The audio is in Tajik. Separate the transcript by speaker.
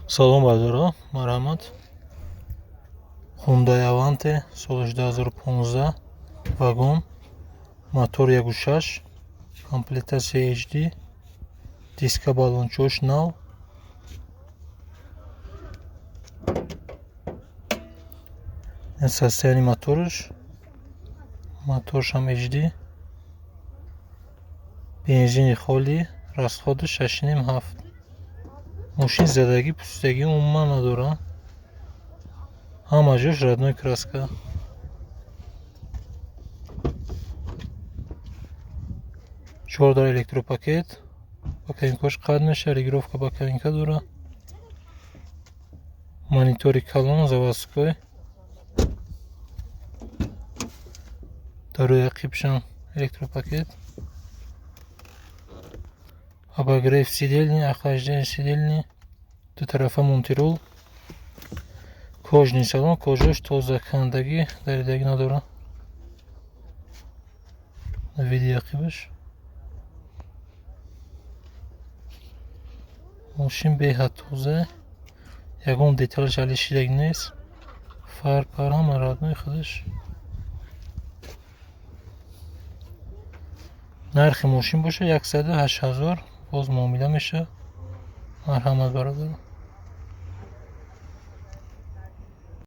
Speaker 1: Салом бардора, марҳамат. Hyundai Avante соли 2015, вагон, мотор 1.6, комплектация HD, диска балончош нав. Состояние моторш ҳам HD, бензини холӣ, расходи 6.7. Мошин задагӣ пустагӣ умуман надорад. Ҳама ҷош родной краска. 4 дар электропакет. Бакалинкаш қатъ меша, регулировка бакалинка дорад. Монитори калон заводской. Дар рӯи ақибшам электропакет. Обогрев сидельни, охлаждение сидельни, дутарафа монтирол. Кожни салон, кожаш тоза кандагӣ, даридагӣ надорад. Види ақибаш. Мошин беҳад тоза. Ягон деталш ҳали шидаг нест. Фар пар ҳама родной худаш. нархи мошин боша 108 000 боз муомила меша. Марҳамат бародар.